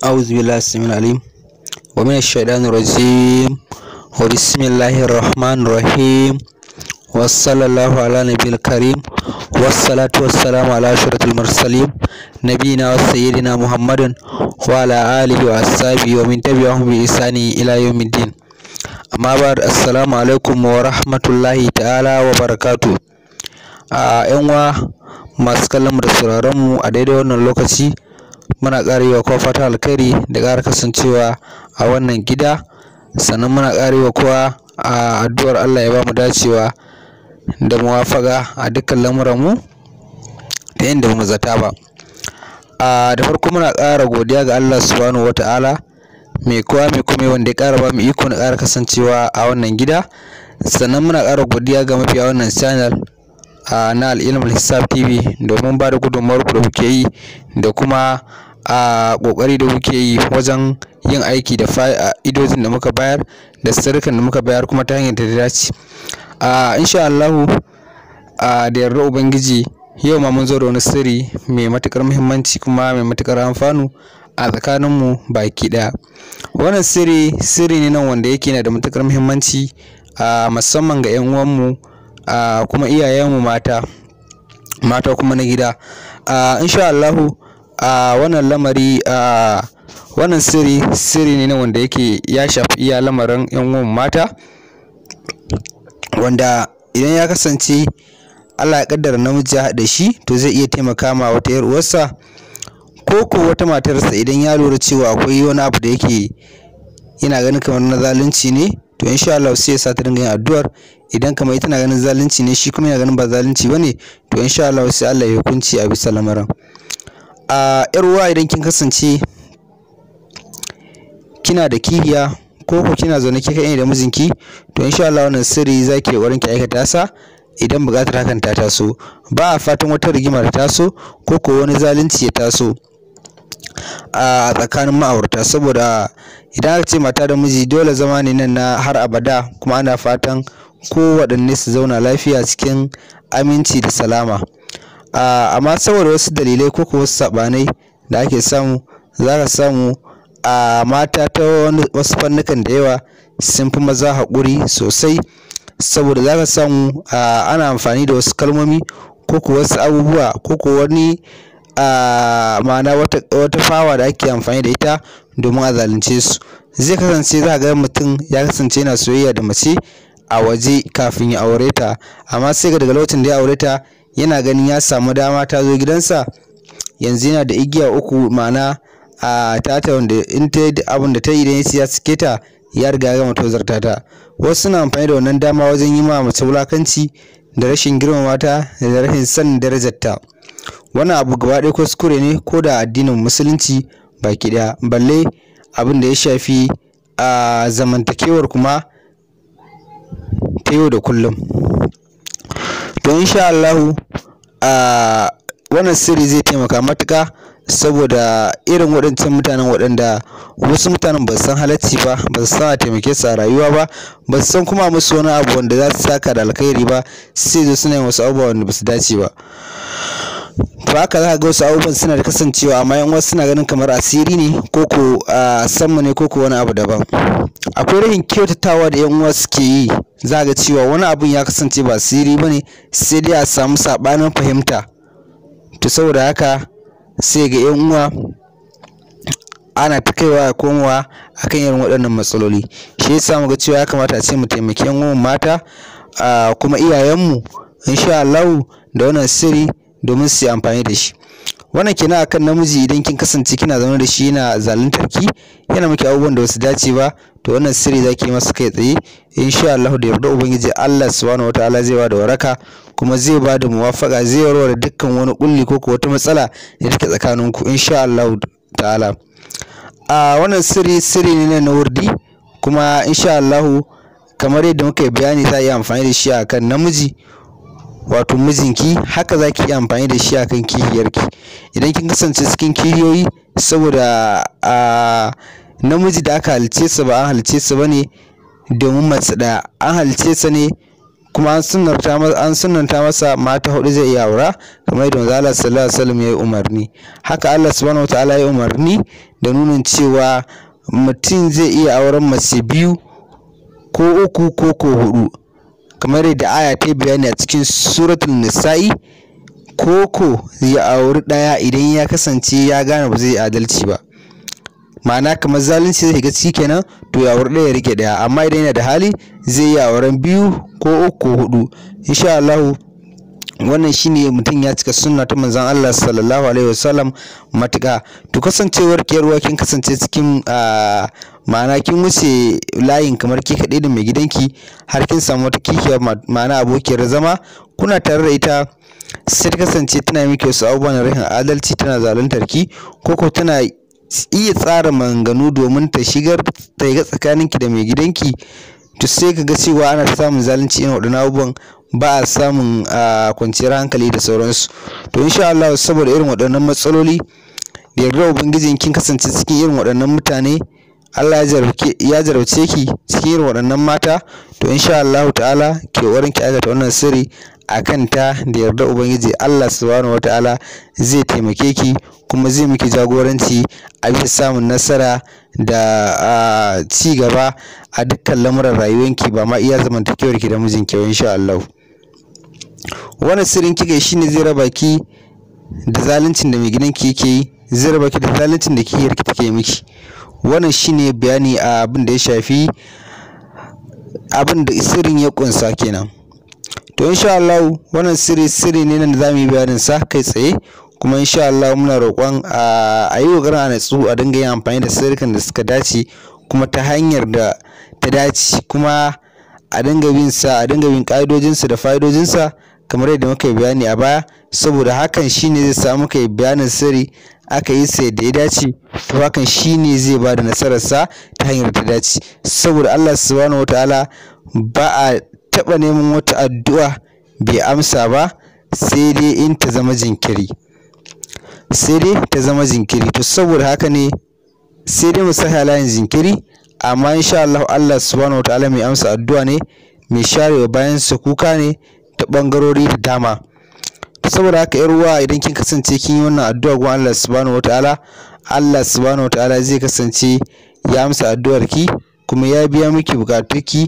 أعوذ بالله السميع العليم ومن الشيطان الرجيم وبسم الله الرحمن الرحيم وصلى الله على نبي الكريم والصلاة والسلام على أشرف المرسلين نبينا وسيدنا محمد وعلى آله وأصحابه ومن تبعهم بإحسان إلى يوم الدين. أما بعد السلام عليكم ورحمة الله تعالى وبركاته. ‘Yan uwa masu kallon mu da sauraron mu a daidai wannan lokaci, muna ƙara yi wa kowa fatan alkhairi da ƙara kasancewa a wannan gida, sannan muna ƙara yi wa kowa addu'ar Allah ya ba mu dacewa da muwafaqa a dukkan lamuran mu da yanda bamu zata ba. Da farko muna ƙara godiya ga Allah subhanahu wata'ala mai kowa mai komai wanda ya ƙara ba mu iko na ƙara kasancewa a wannan gida, sannan muna ƙara godiya ga mafiya wannan channel na Al-Ilmul Hisab TV domin ba da gudunmawar ku da kuke yi da kuma ƙoƙari da kuke yi wajen yin aiki da fa'idojin da muka bayar da sirrukan da muka bayar kuma ta hanyar da ta dace. Insha Allahu da yardar Ubangiji yau ma mun zo da wani sirri mai matuƙar muhimmanci kuma mai matuƙar amfanu a tsakaninmu baki ɗaya. Wannan sirri ne nan wanda yake na da matuƙar muhimmanci musamman ga 'yan uwanmu kuma iyayenmu mata kuma na gida. Insha Allahu wannan lamari wannan sirri ne wanda yake ya shafi iya lamarin 'yan uwanmu mata, wanda idan ya kasance Allah ya kaddara namiji ya haɗa shi to zai iya taimaka ma wata 'yar uwarsa ko wata matarsa idan ya lura cewa akwai wani abu da yake yana ganin kamar na zalunci ne, to insha Allah sai ya sa ta dinga yin addu'ar. Idan kamar ita na ganin zalunci ne shi kuma yana ganin ba zalunci bane, to insha Allah sai Allah ya hukunci a bisa lamarin. Yar uwa, idan kin kasance kina da kihiya ko kina zaune ke kai da mijinki, to insha Allah wannan sirri zaki kokarin ki aikata sa idan buƙatar hakan ta taso. Ba a fatan wata rigima ta taso ko wani zalunci ya taso a tsakanin ma'aurata, saboda idan aka ce mata da miji dole zama ne nan na har abada, kuma ana fatan kowaɗanne su zauna lafiya cikin aminci da salama. Amma saboda wasu dalilai ko wasu saɓanai da ake samu, za ka samu mata ta wasu fannukan da yawa sun fi maza haƙuri sosai, saboda za ka samu ana amfani da wasu kalmomi ko wasu abubuwa ko wani ma'ana wata fawa da ake amfani da ita domin a zalunce su. Zai kasance za ga mutum ya kasance yana soyayya da mace a waje kafin ya aure ta, amma sai daga lokacin da ya aure ta yana ganin ya samu dama ta zo gidansa, yanzu yana da igiya uku, ma'ana tata wanda in ta yi abin da ta yi idan ya sake ta ya riga ya gama tozarta ta. Wasu suna amfani da wannan dama wajen yi ma mace wulakanci da rashin girmama ta da rashin sanin darajarta. Wannan abu gaba ɗaya kuskure ne ko da addinin musulunci baki ɗaya, balle abin da ya shafi zamantakewar kuma ta yau da kullum. To insha Allahu wannan sirri zai taimaka matuƙa, saboda irin waɗancan mutanen waɗanda wasu mutanen ba su san halacci ba, ba su san a taimake su a rayuwa ba, ba su san kuma musu wani abu wanda za su saka da alkhairi ba, sai zo suna yin wasu abubuwa wanda ba su dace ba. To haka za ka ga wasu abubuwan suna da kasancewa, amma yan wasu suna ganin kamar asiri ne ko sammu ne ko wani abu daban. Akwai rahin kyautatawa da yan uwa suke yi, za ga cewa wani abun ya kasance ba asiri bane, sai dai a samu sabanin fahimta. To saboda haka sai ga yan uwa ana ta kaiwa da komowa akan irin waɗannan matsaloli. Shi yasa muga cewa ya kamata a ce mu taimaki yan uwan mata kuma iyayenmu insha Allah da wannan sirri domin su yi amfani da shi. Wannan kenan akan namiji, idan kin kasance kina zaune da shi yana zaluntar ki, yana miki abubuwan da basu dace ba, to wannan sirri zaki yi masa kai tsaye insha Allah da yarda Ubangiji Allah subhanahu wataala zai ba da waraka, kuma zai ba da muwafaqa, zai warware dukkan wani kulli ko wata matsala da take tsakaninku insha Allah ta'ala. Wannan sirri ne na wurdi, kuma insha Allah kamar yadda muka yi bayani za a yi amfani da shi akan namiji wato mijinki, haka za ki yi amfani da shi akan kihiyarki. Idan kin kasance cikin kihiyoyi, saboda namiji da aka halice sa ba an halice sa bane domin mace ɗaya, an halice sa ne kuma an sunnanta masa mata 4 zai iya aura kamar yadda manzo Allah sallallahu alaihi wasallam ya yi umarni. Haka Allah subhanahu wataala ya yi umarni da nunin cewa mutum zai iya auren mace 2 ko 3 ko 4 kamar yadda aya ta bayani a cikin suratul nisa'i, ko ya auri ɗaya idan ya kasance ya gane ba zai adalci ba, ma'ana kamar zalunci zai shiga ciki kenan, to ya auri ɗaya ya rike ɗaya, amma idan yana da hali zai yi auren 2 ko 3 ko 4 insha Allah. Wannan shine mutum ya cika sunna ta manzon Allah sallallahu alaihi wasallam matuƙa. To kasancewar kiyarwa kin kasance cikin ma'ana kin wuce layin kamar ke kaɗai da mai gidanki har kin samu wata kishiya ma'ana abokiyar zama kuna tare da ita, sai ta kasance tana miki wasu abubuwan rashin adalci, tana zaluntar ki ko tana iya tsara maganganu domin ta shiga tsakaninki da mai gidanki, to sai ka ga cewa ana samun zalunci irin waɗannan abubuwan, ba a samun kwanciyar hankali da sauransu. To insha Allah saboda irin waɗannan matsaloli da yarda ubangijin kin kasance cikin irin waɗannan mutane, Allah ya jarabce ki cikin irin waɗannan mata, to insha Allah ta'ala ke wurin ki aikata wannan sirri akan ta da yarda ubangiji Allah subhanahu wataala zai taimake ki kuma zai miki jagoranci a bisa samun nasara da ci gaba a dukkan lamuran rayuwanki, ba ma iya zamantakewar ki da mijinki ba insha Allah. Wannan sirrin kika shine zai raba ki da zaluncin da mai gidanki yake yi, zai raba ki da zaluncin da kiyarki take miki. Wannan shine bayani a abin da ya shafi abin da sirrin ya kunsa kenan. To insha Allah wannan sirri ne nan da zamu yi bayanin sa kai tsaye, kuma insha Allah muna roƙon a yi ƙoƙarin a natsu a dinga yin amfani da sirrikan da suka dace kuma ta hanyar da ta dace, kuma a dinga bin ƙa'idojin sa da fa'idojin sa kamar yadda muka yi bayani a baya, saboda hakan shine zai samu kai bayanin sirri aka yi sa da ya dace, to hakan shine zai ba da nasarar sa ta hanyar da ta dace, saboda Allah subhanahu wataala ba a taɓa neman wata addu'a bai amsa ba sai dai in ta zama jinkiri, to saboda haka ne sai dai mu sa halayen jinkiri, amma insha Allah Allah subhanahu wataala mai amsa addu'a ne, mai sharewa bayan sa kuka ne ta bangarori da dama. Saboda haka yar uwa, idan kin kasance kin yi wannan addu'a ga Allah subhanahu wataala zai kasance ya amsa addu'ar ki kuma ya biya miki bukatunki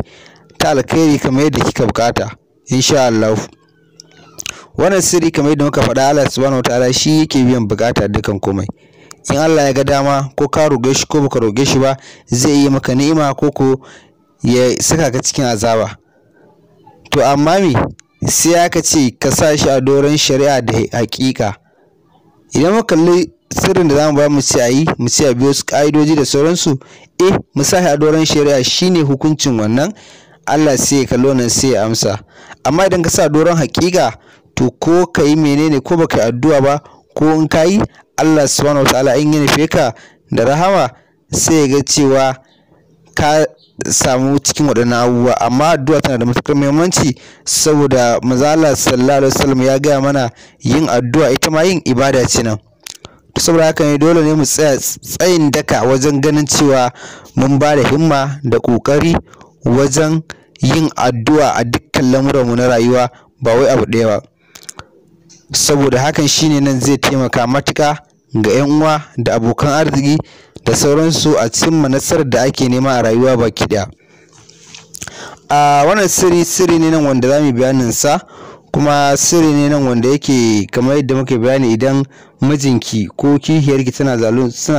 ta alkhairi kamar yadda kika bukata insha Allah. Wannan sirri kamar yadda muka faɗa, Allah subhanahu wataala shi yake biyan bukata dukan komai. In Allah ya ga dama ko ka roge shi ko baka roge shi ba, zai yi maka ni'ima ko ya saka ka cikin azaba. To amma sai aka ce ka sa shi a doron shari'a da haƙiƙa. Idan muka kalli sirrin da zamu ba mu ce a biyo su ƙa'idoji da sauransu, mu sa shi a doron shari'a shine hukuncin wannan, Allah sai ya kallo nan sai ya amsa. Amma idan ka sa doron haƙiƙa, to ko ka yi menene ko baka yi addu'a ba, ko in ka yi, Allah subhanahu wataala in ya nufe ka da rahama sai ya ga cewa ka samu cikin waɗannan abubuwa. Amma addu'a tana da matuƙar muhimmanci, saboda manzo Allah sallallahu alaihi wasallam ya gaya mana yin addu'a ita ma yin ibada ce nan. Saboda haka ne dole ne mu tsaya tsayin daka wajen ganin cewa mun ba da himma da ƙoƙari wajen yin addu'a a dukkan lamuranmu na rayuwa, ba wai abu ɗaya ba. Saboda hakan shine nan zai taimaka matuƙa ga 'yan uwa da abokan arziki da sauransu a cimma nasarar da ake nema a rayuwa baki ɗaya. Wannan sirri ne nan wanda zamu yi bayanin sa, kuma sirri ne nan wanda yake kamar yadda muka bayani, idan mijinki ko kishiyarki suna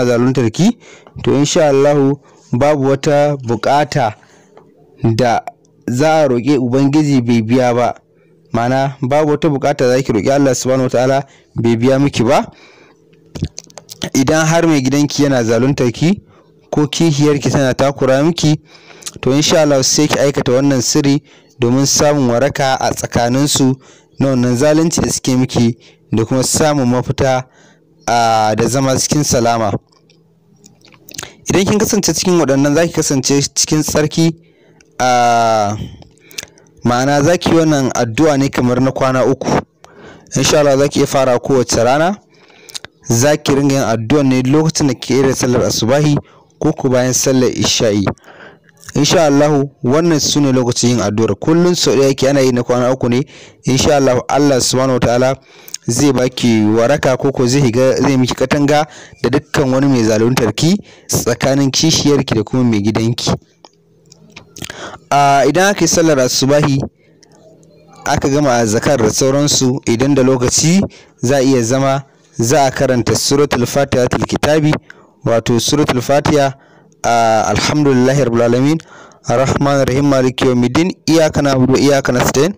zaluntar ki, to insha Allah babu wata buƙata da za a roƙe ubangiji bai biya ba, ma'ana babu wata buƙata za ki roƙi Allah subhanahu wataala bai biya miki ba. Idan har mai gidanki yana zaluntar ki ko kishiyarki tana takura miki, to insha Allah sai ki aikata wannan sirri domin samun waraka a tsakaninsu na wannan zalunci da suke miki, da kuma samun mafita da zama cikin salama. Idan kin kasance cikin waɗannan, za ki kasance cikin tsarki, ma'ana za ki yi wannan addu'a ne kamar na kwana 3 insha Allah. Za ki iya fara kowace rana, za ki ringa yin addu'a ne lokacin da kike da sallar asubahi ko bayan sallar isha'i. insha Allah wannan sune lokacin yin addu'ar. Kullun sau ɗaya yake ana yi na kwana 3 ne. Insha Allah Allah subhanahu wataala zai baki waraka ko zai miki katanga da dukkan wani mai zaluntar ki tsakanin kishiyarki da kuma mai gidanki. Idan aka yi sallar asubahi aka gama azkar da sauransu, idan da lokaci za iya zama za a karanta suratul fatiha kitabi, wato suratul fatiha. Alhamdulillahi rabbil alamin arrahmanir rahim maliki yawmiddin iyyaka na'budu wa iyyaka nasta'in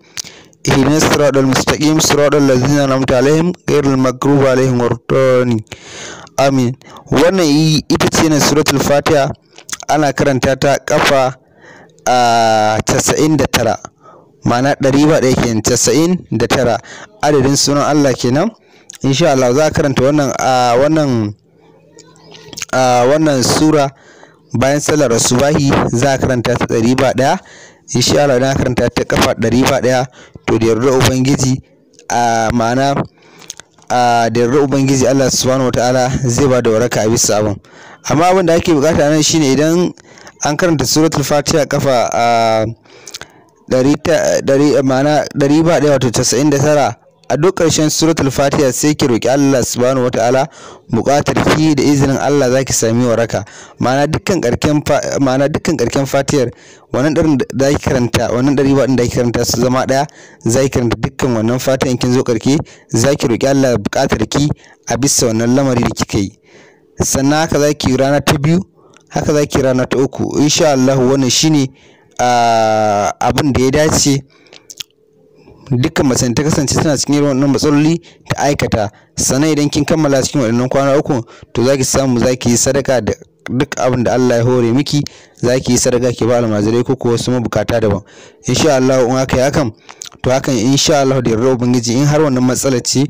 ihdinas siratal mustaqim siratal ladzina an'amta alaihim ghairil maghdubi alaihim waladdallin amin. Wannan ita ce ne suratul fatiha, ana karanta ta kafa 99, ma'ana 100 kenan, 99 adadin sunan Allah kenan. Insha Allah za a karanta wannan sura bayan sallar subahi, za a karanta ta 100. Insha Allah na karanta ta kafa 100 to da yarda ubangiji ma'ana da yarda ubangiji Allah subhanahu wataala zai ba da waraka a bisa abin. Amma abin da ake bukata nan shine idan an karanta suratul fatiha kafa 100 ma'ana 100 wato 99, a duk ƙarshen suratul fatiha sai ki roki Allah subhanahu wataala buƙatar ki, da izinin Allah zaki sami waraka. Ma'ana dukkan ƙarken fatihar wannan ɗarin da zaki karanta, wannan 100 da zaki karanta su zama ɗaya, zaki karanta dukkan wannan fatihan kin zo ƙarke, zaki roki Allah buƙatar ki a bisa wannan lamari da kika yi. Sannan haka zaki rana ta 2, haka zaki rana ta 3. Insha Allah wannan shine abin da ya dace dukkan macen ta kasance tana cikin irin wannan matsaloli ta aikata. Sannan idan kin kammala cikin waɗannan kwana 3 to zaki samu zaki yi sadaka da duk abin da Allah ya hore miki, zaki yi sadaka ki ba almajirai ko wasu mabukata daban. Insha Allah in aka yi hakan to hakan insha Allah da yarda ubangiji, in har wannan matsalar ce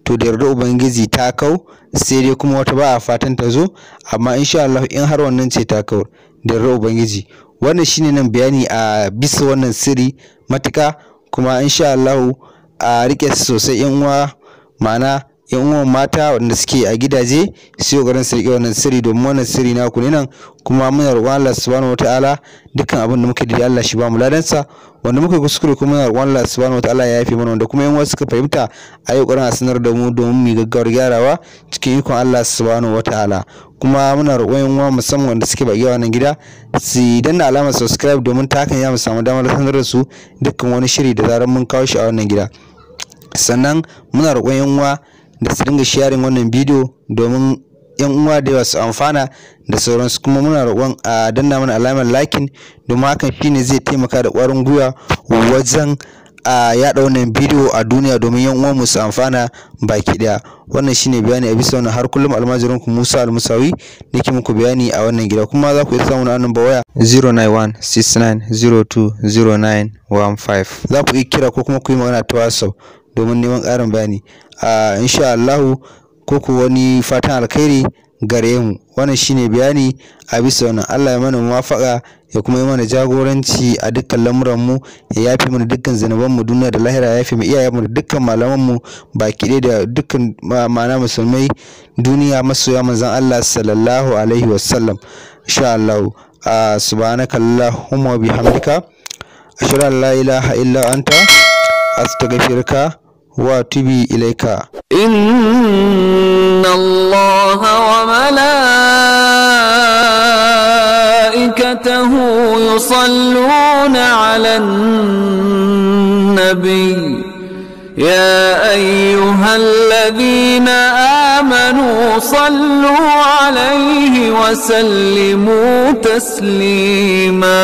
to da yarda ubangiji ta kau, sai dai kuma wata ba a fatan ta zo, amma insha Allah in har wannan ce ta kau da yarda ubangiji. Wannan shine nan bayani a bisa wannan sirri matuka, kuma insha Allah a rike su sosai yan uwa, ma'ana yan uwan mata wanda suke a gidaje su yi garin su rike wannan sirri, domin wannan sirri na ku ne nan. Kuma muna roƙon Allah subhanahu wataala dukkan abin da muke da Allah shi ba mu ladansa, wanda muka kuskure kuma muna roƙon Allah subhanahu wataala ya yafe mana, wanda kuma yan uwa suka fahimta a yau ƙarin a sanar da mu domin mu gaggawar gyarawa cikin ikon Allah subhanahu wataala. Kuma muna roƙon yan uwa musamman wanda suke baki wannan gida su danna alamar subscribe, domin ta hakan ya mu samu damar sanar da su dukkan wani shiri da zarar mun kawo shi a wannan gida. Sannan muna roƙon yan uwa da su dinga sharing wannan bidiyo domin yan uwa da yawa su amfana da sauransu. Kuma muna roƙon a danna mana alamar liking, domin hakan shine zai taimaka da ƙwarin gwiwa wajen yaɗa wannan bidiyo a duniya domin yan uwan mu su amfana baki daya. Wannan shine bayani a bisa wannan, har kullum almajirin ku Musa Almusawi nake muku bayani a wannan gida. Kuma za ku iya samu nan waya 09169020915. za ku iya kira ko kuma ku yi magana ta WhatsApp domin neman ƙarin bayani. Insha Allah ko ku wani fatan alkhairi gare mu. Wannan shine bayani a bisa wannan. Allah ya mana muwafaqa, ya kuma yi mana jagoranci a dukkan lamuran mu, ya yafi mana dukkan zanuban mu duniya da lahira, ya yafi mu iyayen mu da dukkan malaman mu baki ɗaya da dukkan ma'ana musulmai duniya masoya manzon Allah sallallahu alaihi wasallam. Insha Allah subhanakallahumma wa bihamdika ashhadu an la ilaha illa anta astaghfiruka wa atubu ilaika. inna Allaha wa malaikatahu yusalluna 'alan nabiy ya ayyuhalladhina amanu sallu 'alayhi wa sallimu taslima.